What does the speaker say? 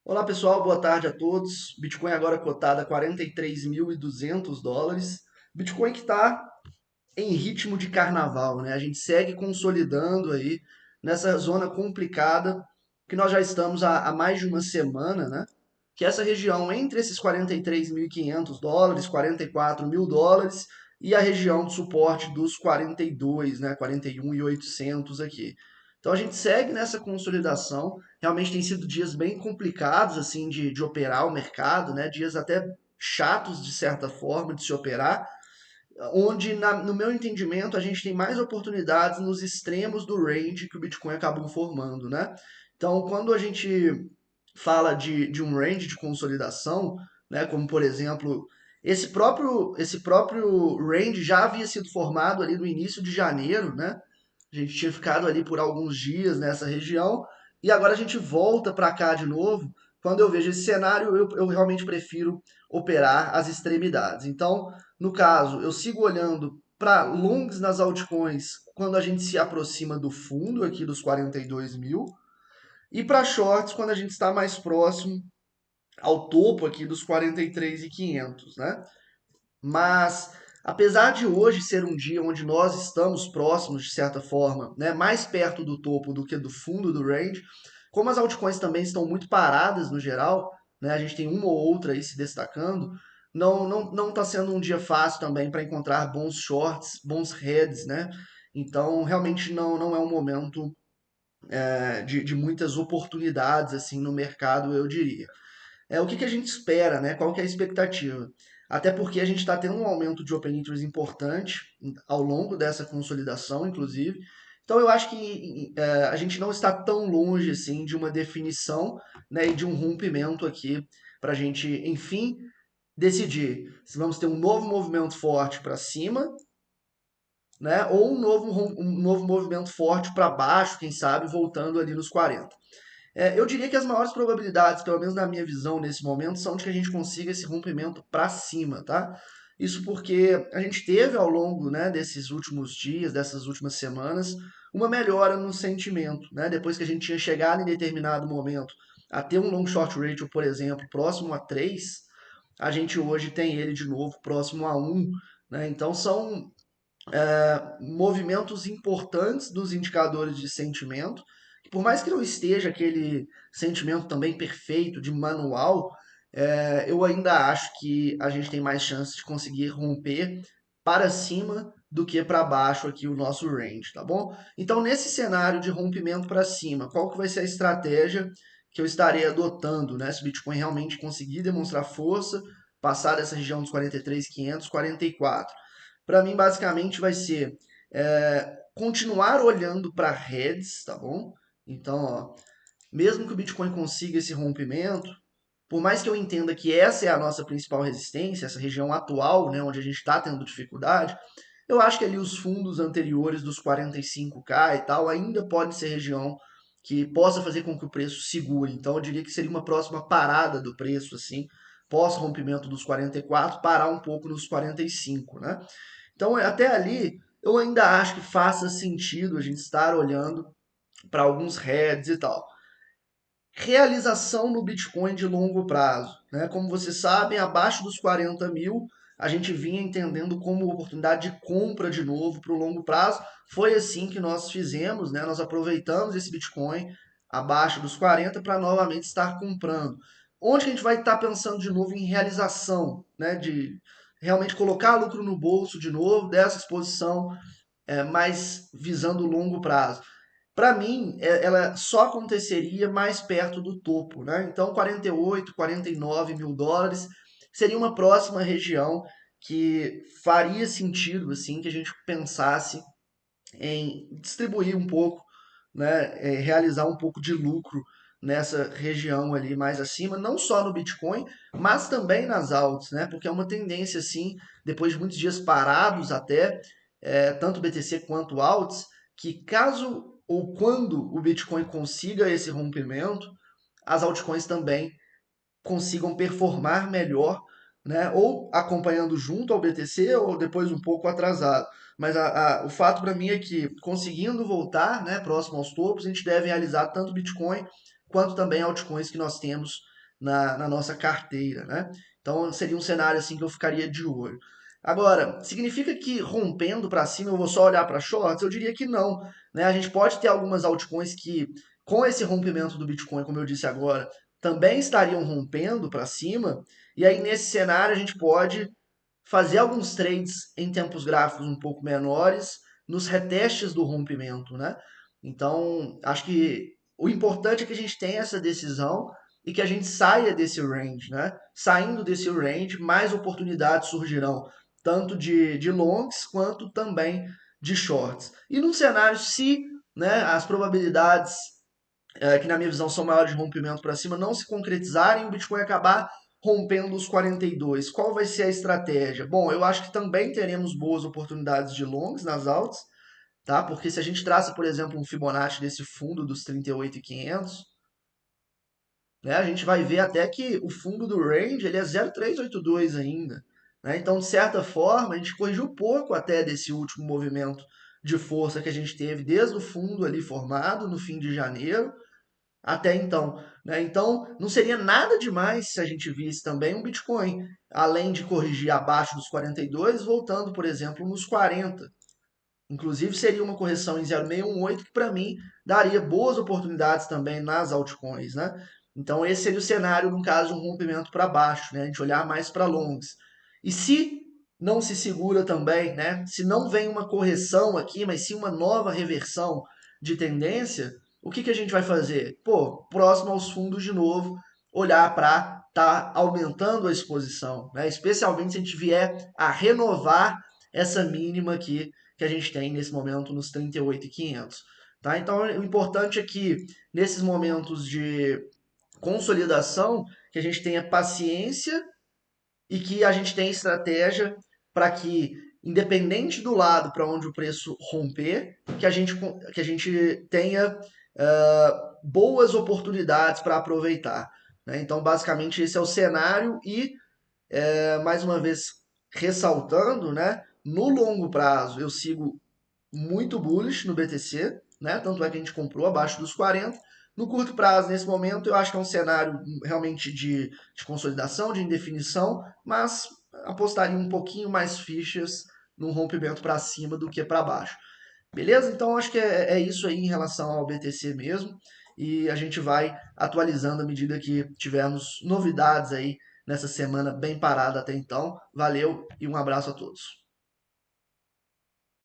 Olá pessoal, boa tarde a todos. Bitcoin agora cotado a 43.200 dólares. Bitcoin que está em ritmo de carnaval, né? A gente segue consolidando aí nessa zona complicada que nós já estamos há mais de uma semana, né? Que é essa região entre esses 43.500 dólares, 44 mil dólares e a região de suporte dos 42, né? 41.800 aqui. Então a gente segue nessa consolidação. Realmente tem sido dias bem complicados assim de operar o mercado, né? Dias até chatos de certa forma de se operar, onde, no meu entendimento, a gente tem mais oportunidades nos extremos do range que o Bitcoin acabou formando, né? Então, quando a gente fala de um range de consolidação, né, como por exemplo, esse próprio range já havia sido formado ali no início de janeiro, né? A gente tinha ficado ali por alguns dias nessa região e agora a gente volta para cá de novo. Quando eu vejo esse cenário, eu realmente prefiro operar as extremidades. Então, no caso, eu sigo olhando para longs nas altcoins quando a gente se aproxima do fundo aqui dos 42 mil e para shorts quando a gente está mais próximo ao topo aqui dos 43.500, né? Mas apesar de hoje ser um dia onde nós estamos próximos, de certa forma, né, mais perto do topo do que do fundo do range, como as altcoins também estão muito paradas no geral, né, a gente tem uma ou outra aí se destacando, não está sendo um dia fácil também para encontrar bons shorts, bons heads, né? Então realmente não é um momento de muitas oportunidades assim no mercado, eu diria. O que a gente espera, né? Qual que é a expectativa? Até porque a gente está tendo um aumento de open interest importante ao longo dessa consolidação, inclusive. Então eu acho que a gente não está tão longe assim de uma definição, né, e de um rompimento aqui para a gente, enfim, decidir se vamos ter um novo movimento forte para cima, né, ou um novo movimento forte para baixo, quem sabe, voltando ali nos 40. Eu diria que as maiores probabilidades, pelo menos na minha visão nesse momento, são de que a gente consiga esse rompimento para cima, tá? Isso porque a gente teve ao longo, né, desses últimos dias, dessas últimas semanas, uma melhora no sentimento, né? Depois que a gente tinha chegado em determinado momento a ter um long short ratio, por exemplo, próximo a 3, a gente hoje tem ele de novo próximo a 1, né? Então são movimentos importantes dos indicadores de sentimento, que por mais que não esteja aquele sentimento também perfeito de manual, eu ainda acho que a gente tem mais chance de conseguir romper para cima do que para baixo aqui o nosso range, tá bom? Então, nesse cenário de rompimento para cima, qual que vai ser a estratégia que eu estarei adotando, né? Se o Bitcoin realmente conseguir demonstrar força, passar dessa região dos 43.500, 44. Para mim, basicamente, vai ser continuar olhando para heads, tá bom? Então, ó, mesmo que o Bitcoin consiga esse rompimento, por mais que eu entenda que essa é a nossa principal resistência, essa região atual, né, onde a gente está tendo dificuldade, eu acho que ali os fundos anteriores dos 45K e tal ainda pode ser região que possa fazer com que o preço segure. Então eu diria que seria uma próxima parada do preço, assim, pós rompimento dos 44, parar um pouco nos 45, né? Então até ali eu ainda acho que faça sentido a gente estar olhando para alguns heads e tal. Realização no Bitcoin de longo prazo, né? Como vocês sabem, abaixo dos 40 mil, a gente vinha entendendo como oportunidade de compra de novo para o longo prazo. Foi assim que nós fizemos, né? Nós aproveitamos esse Bitcoin abaixo dos 40 para novamente estar comprando. Onde que a gente vai estar pensando de novo em realização, né? De realmente colocar lucro no bolso de novo dessa exposição, mais visando o longo prazo. Para mim, ela só aconteceria mais perto do topo, né? Então, 48, 49 mil dólares seria uma próxima região que faria sentido, assim, que a gente pensasse em distribuir um pouco, né? Realizar um pouco de lucro nessa região ali mais acima, não só no Bitcoin, mas também nas altas, né? Porque é uma tendência, assim, depois de muitos dias parados até, tanto BTC quanto altos, que caso ou quando o Bitcoin consiga esse rompimento, as altcoins também consigam performar melhor, né? Ou acompanhando junto ao BTC ou depois um pouco atrasado. Mas o fato para mim é que conseguindo voltar, né, próximo aos topos, a gente deve realizar tanto Bitcoin quanto também altcoins que nós temos na nossa carteira, né? Então seria um cenário assim que eu ficaria de olho. Agora, significa que rompendo para cima eu vou só olhar para shorts? Eu diria que não, né? A gente pode ter algumas altcoins que, com esse rompimento do Bitcoin, como eu disse agora, também estariam rompendo para cima, e aí nesse cenário a gente pode fazer alguns trades em tempos gráficos um pouco menores nos retestes do rompimento, né? Então, acho que o importante é que a gente tenha essa decisão e que a gente saia desse range, né? Saindo desse range, mais oportunidades surgirão, tanto de longs quanto também de shorts. E num cenário, se, né, as probabilidades que na minha visão são maiores de rompimento para cima, não se concretizarem, o Bitcoin acabar rompendo os 42. Qual vai ser a estratégia? Bom, eu acho que também teremos boas oportunidades de longs nas altas, tá? Porque se a gente traça, por exemplo, um Fibonacci desse fundo dos 38.500, né, a gente vai ver até que o fundo do range ele é 0,382 ainda, né? Então, de certa forma, a gente corrigiu pouco até desse último movimento de força que a gente teve desde o fundo ali formado no fim de janeiro até então, né? Então, não seria nada demais se a gente visse também um Bitcoin, além de corrigir abaixo dos 42, voltando, por exemplo, nos 40. Inclusive, seria uma correção em 0,618 que, para mim, daria boas oportunidades também nas altcoins, né? Então, esse seria o cenário, no caso, de um rompimento para baixo, né? A gente olhar mais para longs. E se não se segura também, né? Se não vem uma correção aqui, mas sim uma nova reversão de tendência, o que a gente vai fazer? Pô, próximo aos fundos de novo, olhar para estar aumentando a exposição, né? Especialmente se a gente vier a renovar essa mínima aqui que a gente tem nesse momento nos 38.500. Tá? Então, o importante é que nesses momentos de consolidação, que a gente tenha paciência e que a gente tenha estratégia para que, independente do lado para onde o preço romper, que a gente tenha boas oportunidades para aproveitar. Né? Então, basicamente, esse é o cenário e, mais uma vez, ressaltando, né, no longo prazo eu sigo muito bullish no BTC, né? Tanto é que a gente comprou abaixo dos 40. No curto prazo, nesse momento, eu acho que é um cenário realmente de consolidação, de indefinição, mas apostaria um pouquinho mais fichas num rompimento para cima do que para baixo. Beleza? Então acho que é isso aí em relação ao BTC mesmo. E a gente vai atualizando à medida que tivermos novidades aí nessa semana bem parada até então. Valeu e um abraço a todos.